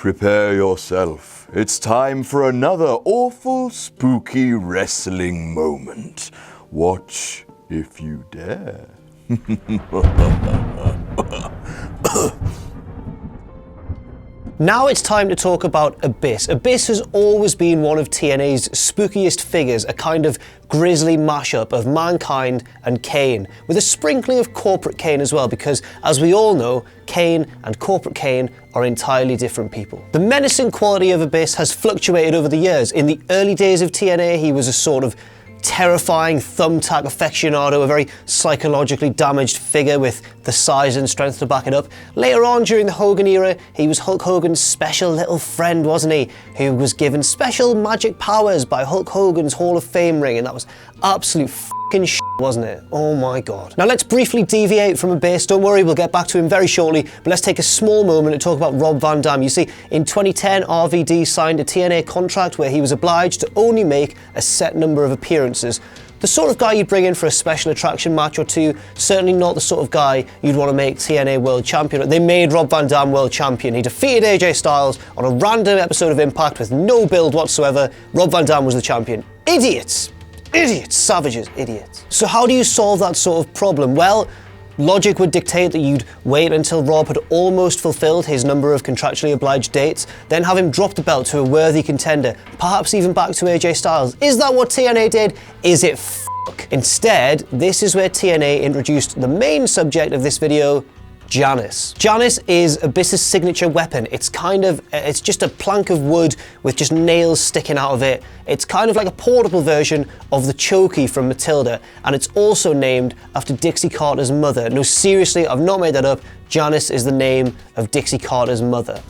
Prepare yourself. It's time for another awful, spooky wrestling moment. Watch if you dare. Now it's time to talk about Abyss. Abyss has always been one of TNA's spookiest figures, a kind of grisly mashup of Mankind and Kane, with a sprinkling of Corporate Kane as well, because as we all know, Kane and Corporate Kane are entirely different people. The menacing quality of Abyss has fluctuated over the years. In the early days of TNA, he was a sort of terrifying thumbtack aficionado, a very psychologically damaged figure with the size and strength to back it up. Later on, during the Hogan era, he was Hulk Hogan's special little friend, wasn't he? Who was given special magic powers by Hulk Hogan's Hall of Fame ring, and that was absolute fucking shit, wasn't it? Oh my god. Now let's briefly deviate from Abyss. Don't worry, we'll get back to him very shortly, but let's take a small moment to talk about Rob Van Dam. You see, in 2010, RVD signed a TNA contract where he was obliged to only make a set number of appearances. The sort of guy you'd bring in for a special attraction match or two, certainly not the sort of guy you'd want to make TNA World Champion. They made Rob Van Dam World Champion. He defeated AJ Styles on a random episode of Impact with no build whatsoever. Rob Van Dam was the champion. Idiots! Idiots, savages, idiots. So how do you solve that sort of problem? Well, logic would dictate that you'd wait until Rob had almost fulfilled his number of contractually obliged dates, then have him drop the belt to a worthy contender, perhaps even back to AJ Styles. Is that what TNA did? Is it fuck? Instead, this is where TNA introduced the main subject of this video, Janice. Janice is Abyss's signature weapon. It's just a plank of wood with just nails sticking out of it. It's kind of like a portable version of the Chokey from Matilda, and it's also named after Dixie Carter's mother. No, seriously, I've not made that up. Janice is the name of Dixie Carter's mother.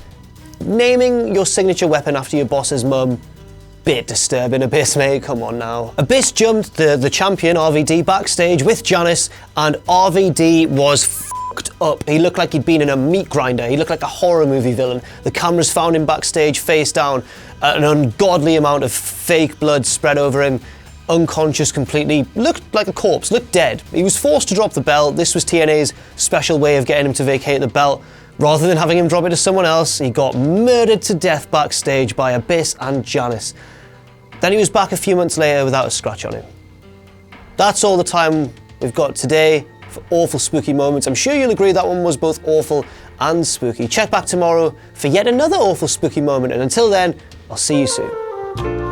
Naming your signature weapon after your boss's mum, bit disturbing, Abyss, mate, come on now. Abyss jumped the champion, RVD, backstage with Janice, and RVD was fucked up. He looked like he'd been in a meat grinder. He looked like a horror movie villain. The cameras found him backstage, face down, an ungodly amount of fake blood spread over him, unconscious completely, looked like a corpse, looked dead. He was forced to drop the belt. This was TNA's special way of getting him to vacate the belt. Rather than having him drop it to someone else, he got murdered to death backstage by Abyss and Janice. Then he was back a few months later without a scratch on him. That's all the time we've got today for awful spooky moments. I'm sure you'll agree that one was both awful and spooky. Check back tomorrow for yet another awful spooky moment, and until then, I'll see you soon.